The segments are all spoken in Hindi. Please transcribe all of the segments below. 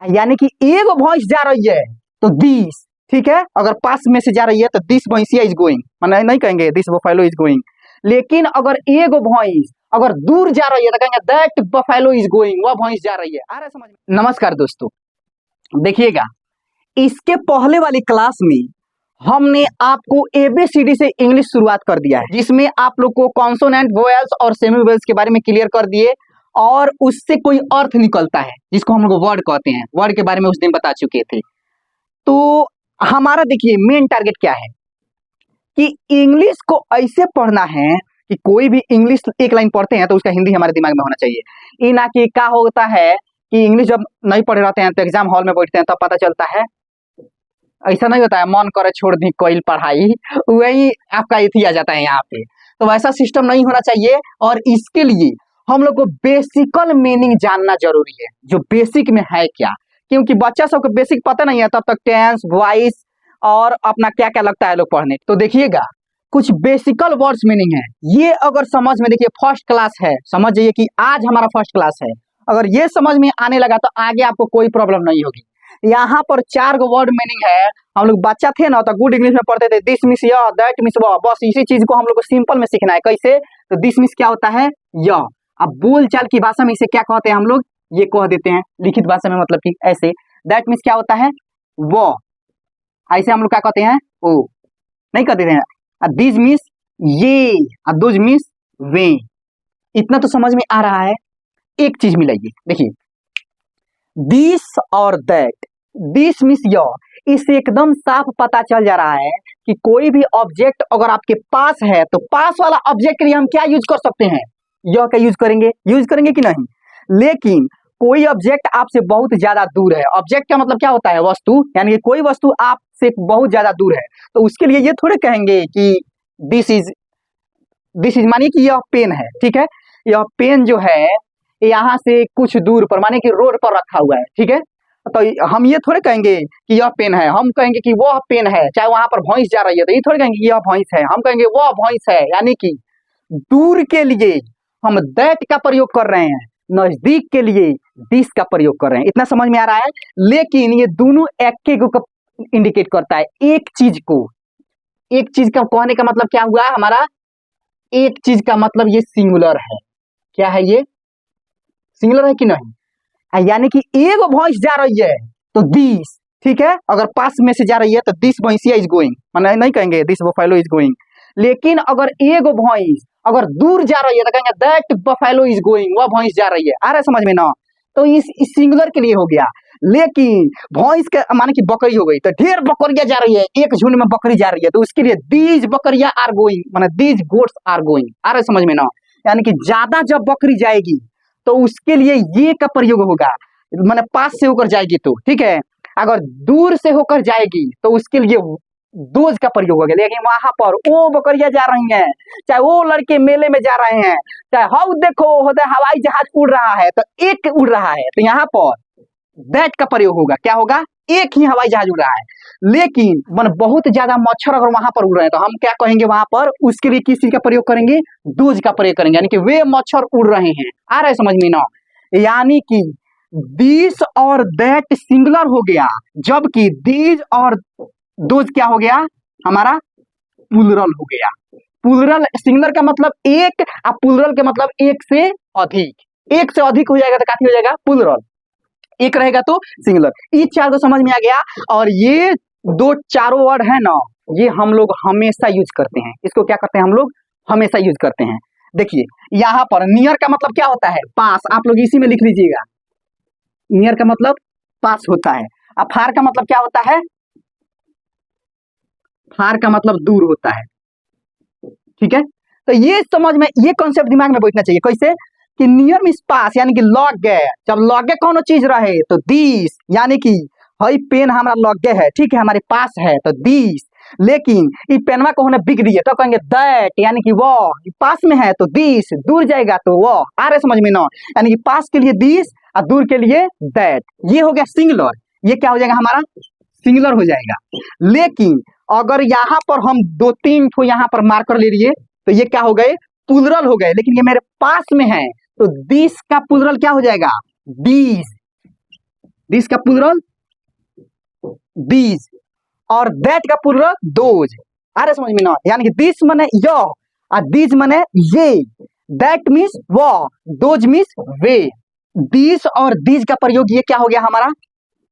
यानी कि एक भैंस जा रही है तो दिस, ठीक है, अगर पास में से जा रही है तो दिस भैंसिया इज गोइंग, माने नहीं कहेंगे दिस बफेलो इज गोइंग। लेकिन अगर एक भैंस अगर दूर जा रही है तो कहेंगे दैट बफेलो इज गोइंग, वह भैंस जा रही है। आ रहा है समझ में? नमस्कार दोस्तों, देखिएगा, इसके पहले वाली क्लास में हमने आपको एबीसीडी से इंग्लिश शुरुआत कर दिया है, जिसमें आप लोग को कॉन्सोनेंट, वोवेल्स और सेमी वोवेल्स के बारे में क्लियर कर दिए, और उससे कोई अर्थ निकलता है जिसको हम लोग वर्ड कहते हैं, वर्ड के बारे में उस दिन बता चुके थे। तो हमारा देखिए मेन टारगेट क्या है कि इंग्लिश को ऐसे पढ़ना है कि कोई भी इंग्लिश एक लाइन पढ़ते हैं तो उसका हिंदी हमारे दिमाग में होना चाहिए। ये ना कि क्या होता है कि इंग्लिश जब नहीं पढ़े रहते हैं तो एग्जाम हॉल में बैठते हैं तब पता चलता है, ऐसा नहीं होता है मन करे छोड़ दी कोई पढ़ाई, वही आपका इति आ जाता है यहाँ पे। तो वैसा सिस्टम नहीं होना चाहिए, और इसके लिए हम लोग को बेसिकल मीनिंग जानना जरूरी है, जो बेसिक में है क्या, क्योंकि बच्चा सबको बेसिक पता नहीं है तब तक टेंस, वॉइस और अपना क्या क्या लगता है लोग पढ़ने। तो देखिएगा, कुछ बेसिकल वर्ड्स मीनिंग है, ये अगर समझ में, देखिए फर्स्ट क्लास है, समझ जाइए कि आज हमारा फर्स्ट क्लास है, अगर ये समझ में आने लगा तो आगे आपको कोई प्रॉब्लम नहीं होगी। यहाँ पर 4 गो वर्ड मीनिंग है। हम लोग बच्चा थे ना तो गुड इंग्लिश में पढ़ते थे दिस मीन्स य, दैट मीन्स व, बस इसी चीज को हम लोग को सिंपल में सीखना है। कैसे? तो दिस मीन्स क्या होता है? य। अब बोल चाल की भाषा में इसे क्या कहते हैं हम लोग? ये कह देते हैं, लिखित भाषा में मतलब कि ऐसे। दैट मीन्स क्या होता है? वो, ऐसे हम लोग क्या कहते हैं? ओ, नहीं कहते हैं। दिस मीन्स ये, और दोज मीन्स वे। इतना तो समझ में आ रहा है। एक चीज मिलाइए, देखिए दिस और दैट, दिस मीन्स य, इससे एकदम साफ पता चल जा रहा है कि कोई भी ऑब्जेक्ट अगर आपके पास है तो पास वाला ऑब्जेक्ट के लिए हम क्या यूज कर सकते हैं? य का यूज करेंगे कि नहीं? लेकिन कोई ऑब्जेक्ट आपसे बहुत ज्यादा दूर है, ऑब्जेक्ट का मतलब क्या होता है? वस्तु, यानी कि कोई वस्तु आपसे बहुत ज्यादा दूर है, तो उसके लिए ये थोड़े कहेंगे कि दिस इज मानिए कि यह पेन है, ठीक है, यह पेन जो है यहाँ से कुछ दूर पर, माने कि रोड पर रखा हुआ है, ठीक है, तो हम ये थोड़े कहेंगे कि यह पेन है, हम कहेंगे कि वह पेन है। चाहे वहां पर भैंस जा रही है तो ये थोड़े कहेंगे कि यह भैंस है, हम कहेंगे वह भैंस है। यानी कि दूर के लिए हम दैट का प्रयोग कर रहे हैं, नजदीक के लिए दिस का प्रयोग कर रहे हैं। इतना समझ में आ रहा है? लेकिन ये दोनों एक को इंडिकेट करता है, एक चीज को। एक चीज का कहने का मतलब क्या हुआ हमारा? एक चीज का मतलब ये सिंगुलर है। क्या है ये? सिंगुलर है कि नहीं? यानी कि एक भैंस जा रही है तो दिस, ठीक है, अगर पास में से जा रही है तो दिस भैंसिया इज गोइंग, माने नहीं कहेंगे दिस बफेलो इज गोइंग। लेकिन अगर एक भैंस अगर दूर जा रही है तो कहेंगे दैट बफेलो इज गोइंग, वह भैंस जा रही है। आ रहा है समझ में ना? तो इस सिंगुलर के लिए हो गया। लेकिन भैंस के माने कि बकरी हो गई तो ढेर बकरियां जा रही है, एक झुंड में बकरी जा रही है, तो उसके लिए दीज बकरियां आर गोइंग, माने दीज गोट्स आर गोइंग। आ रहा है समझ में ना? यानी कि ज्यादा जब बकरी जाएगी तो उसके लिए ये का प्रयोग होगा, माने पास से होकर जाएगी तो, ठीक है। अगर दूर से होकर जाएगी तो उसके लिए दोज का प्रयोग होगा। लेकिन वहां पर वो बकरियां जा रही हैं, चाहे वो लड़के मेले में जा रहे हैं, चाहे हाउ देखो होता हवाई जहाज उड़ रहा है तो एक उड़ रहा है, तो यहाँ पर दैट का प्रयोग होगा। क्या होगा? एक ही हवाई जहाज उड़ रहा है। लेकिन मन बहुत ज्यादा मच्छर अगर वहां पर उड़ रहे हैं तो हम क्या कहेंगे वहां पर? उसके लिए किस चीज का प्रयोग करेंगे? दोज का प्रयोग करेंगे, यानी कि वे मच्छर उड़ रहे हैं। आ रहा है समझ में ना? यानी कि दिस और दैट सिंगुलर हो गया, जबकि दिस और दोज क्या हो गया हमारा? प्लुरल हो गया। प्लुरल, सिंगुलर का मतलब एक, और प्लुरल का मतलब एक से अधिक। एक से अधिक हो जाएगा तो क्या हो जाएगा? प्लुरल। एक रहेगा तो सिंगुलर। ये 4 को समझ में आ गया। और ये 2 वर्ड है ना, ये हम लोग हमेशा यूज करते हैं। इसको क्या करते हैं हम लोग? हमेशा यूज करते हैं। देखिए यहाँ पर नियर का मतलब क्या होता है? पास। आप लोग इसी में लिख लीजिएगा, नियर का मतलब पास होता है। अब फार का मतलब क्या होता है? फार का मतलब दूर होता है, ठीक है। तो ये समझ में, ये कॉन्सेप्ट दिमाग में बैठना चाहिए। कैसे? कि नियर मीन्स पास, यानी कि लगे। जब लगे कौन चीज रहे तो दिस, यानी कि हई पेन हमारा लगे है, ठीक है, हमारे पास है तो दिस। लेकिन ये पेनवा को होने बिक दिए तो कहेंगे दैट, यानी कि वो पास में है तो दिस, दूर जाएगा तो वो। आ रहे समझ में ना? यानी कि पास के लिए दिस और दूर के लिए दैट। ये हो गया सिंगुलर। ये क्या हो जाएगा हमारा? सिंगुलर हो जाएगा। लेकिन अगर यहाँ पर हम 2-3 ठो यहाँ पर मार्कर ले लिए तो ये क्या हो गए? प्लुरल हो गए। लेकिन ये मेरे पास में है तो दिस का प्लुरल क्या हो जाएगा? दीज। दिस का प्लूरल दीज और दैट का प्लूरल दोज। आ रहे समझ में ना? यानी कि दिस माने यह और दीज माने ये, दैट मीन्स वह, दोज मीन्स वे। दिस और दीज का प्रयोग ये क्या हो गया हमारा,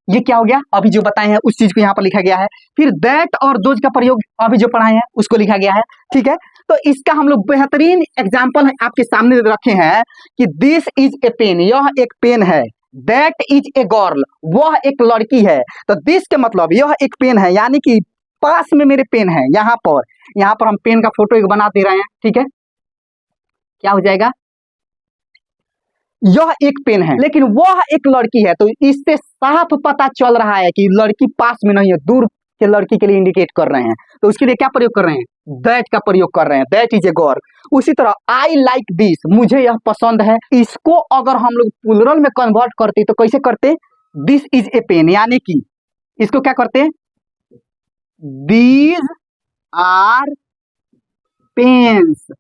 ये क्या हो गया, अभी जो बताए हैं उस चीज को यहाँ पर लिखा गया है। फिर दैट और दोज का प्रयोग अभी जो पढ़ाए हैं उसको लिखा गया है। ठीक है, तो इसका हम लोग बेहतरीन एग्जाम्पल आपके सामने रखे हैं कि दिस इज ए पेन, यह एक पेन है। दैट इज ए गर्ल, वह एक लड़की है। तो दिस के मतलब यह एक पेन है, यानी कि पास में मेरे पेन है। यहाँ पर हम पेन का फोटो एक बना दे रहे हैं। ठीक है, क्या हो जाएगा, यह एक पेन है लेकिन वह एक लड़की है। तो इससे साफ पता चल रहा है कि लड़की पास में नहीं है, दूर के लड़की के लिए इंडिकेट कर रहे हैं। तो उसके लिए क्या प्रयोग कर रहे हैं, दैट का प्रयोग कर रहे हैं, दैट इज ए गर्ल। उसी तरह आई लाइक दिस, मुझे यह पसंद है। इसको अगर हम लोग प्लूरल में कन्वर्ट करते तो कैसे करते, दिस इज ए पेन, यानी कि इसको क्या करते, दीज आर पेन्स,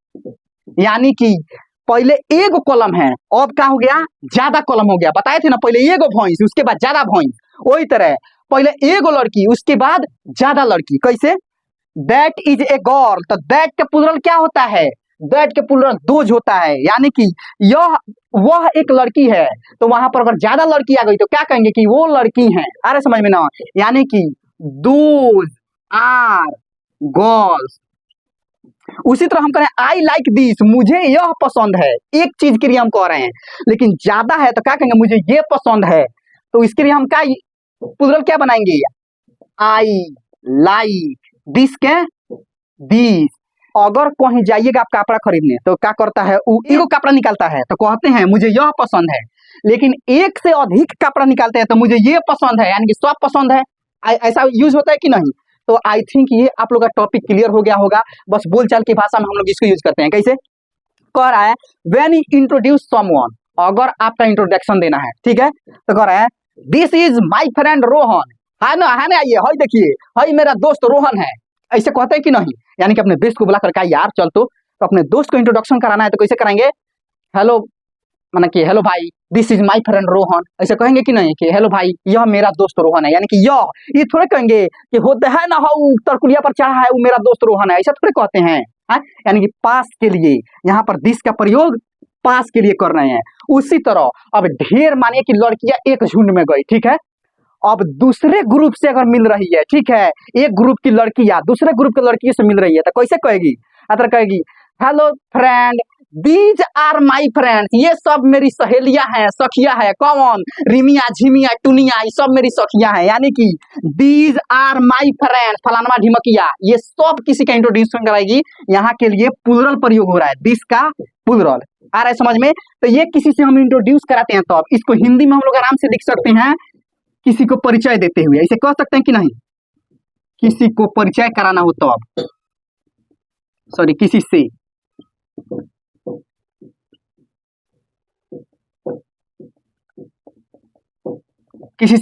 यानी कि पहले एगो कॉलम है, अब क्या हो गया, ज्यादा कॉलम हो गया। बताए थे ना, पहले एगो भॉइस उसके बाद ज्यादा भॉइस, वही तरह पहले एगो लड़की उसके बाद ज्यादा लड़की। कैसे, दैट इज ए गर्ल, तो दैट के प्लूरल क्या होता है, दैट के प्लूरल दोज होता है, यानी कि यह वह एक लड़की है। तो वहां पर अगर ज्यादा लड़की आ गई तो क्या कहेंगे कि वो लड़की है। अरे समझ में ना, यानी कि दोज आर गर्ल्स। उसी तरह हम कह रहे हैं आई लाइक दिस, मुझे यह पसंद है, एक चीज के लिए हम कह रहे हैं। लेकिन ज्यादा है तो क्या कहेंगे, मुझे ये पसंद है। तो इसके लिए हम क्या प्लूरल क्या बनाएंगे, आई लाइक दिस के दिस। अगर कहीं जाइएगा आप कपड़ा खरीदने तो क्या करता है, एगो कपड़ा निकालता है तो कहते हैं मुझे यह पसंद है। लेकिन एक से अधिक कपड़ा निकालते हैं तो मुझे ये पसंद है, यानी कि सब पसंद है। ऐसा यूज होता है कि नहीं? तो आई थिंक ये आप लोग का टॉपिक क्लियर हो गया होगा। बस बोलचाल की भाषा में हम लोग इसको यूज करते हैं। कैसे कह रहा है, व्हेन यू इंट्रोड्यूस समवन, अगर आपका इंट्रोडक्शन देना है, ठीक है, तो कह रहा है this is my friend Rohan, है ना, ये हई देखिए, हई मेरा दोस्त रोहन है। ऐसे कहते हैं कि नहीं? यानी कि अपने दोस्त को बुला कर कहा यार चल तो अपने दोस्त को इंट्रोडक्शन कराना है तो कैसे कराएंगे, हेलो, माना कि हेलो भाई this is my friend Rohan, ऐसे कहेंगे कि नहीं कि हेलो भाई यह मेरा दोस्त रोहन है। यानी कि ये थोड़े कहेंगे कि होते है ना हो तरकुलिया पर चढ़ा है वो मेरा दोस्त रोहन है, ऐसा थोड़े कहते हैं। यानी कि पास के लिए यहाँ पर दिस का प्रयोग पास के लिए कर रहे हैं। उसी तरह अब ढेर मानिए कि लड़कियां एक झुंड में गई, ठीक है, अब दूसरे ग्रुप से अगर मिल रही है, ठीक है, एक ग्रुप की लड़कियां दूसरे ग्रुप की लड़कियों से मिल रही है तो कैसे कहेगी, अगर कहेगी hello friend these are my friends, ये सब मेरी सहेलियां हैं, सखियां हैं। कौन, रिमिया झिमिया टुनिया, ये सब मेरी सखियां हैं। यानी कि दीज आर माई फ्रेंड्स फलानमा ढिमकिया, ये सब किसी का इंट्रोड्यूशन कराएगी। यहाँ के लिए प्लूरल प्रयोग हो रहा है, दिस का प्लूरल। आ रहा है समझ में? तो ये किसी से हम इंट्रोड्यूस कराते हैं तो अब इसको हिंदी में हम लोग आराम से लिख सकते हैं, किसी को परिचय देते हुए। ऐसे कह सकते हैं कि नहीं, किसी को परिचय कराना हो तो अब सॉरी किसी से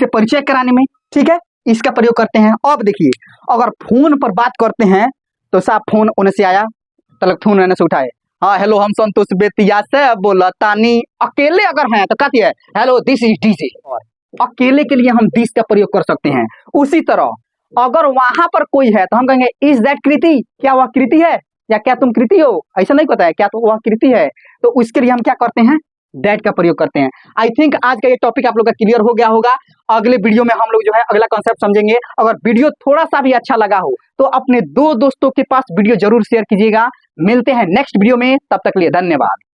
परिचय कराने में, ठीक है, इसका प्रयोग करते हैं। अब देखिए अगर फोन पर बात करते हैं तो साहब फोन उन्हें से आया, तलक फोन उन्हें से उठाए, हाँ हेलो हम संतोष बेतिया से बोला तानी। अकेले अगर हैं तो कहती है हेलो दिस इज डीजे, और अकेले के लिए हम दिस का प्रयोग कर सकते हैं। उसी तरह अगर वहां पर कोई है तो हम कहेंगे इज दैट कृति, क्या वह कृति है, या क्या तुम कृति हो, ऐसा नहीं पता है क्या तो वह कृति है। तो उसके लिए हम क्या करते हैं, दैट का प्रयोग करते हैं। आई थिंक आज का ये टॉपिक आप लोग का क्लियर हो गया होगा। अगले वीडियो में हम लोग जो है अगला कॉन्सेप्ट समझेंगे। अगर वीडियो थोड़ा सा भी अच्छा लगा हो तो अपने 2 दोस्तों के पास वीडियो जरूर शेयर कीजिएगा। मिलते हैं नेक्स्ट वीडियो में, तब तक के लिए धन्यवाद।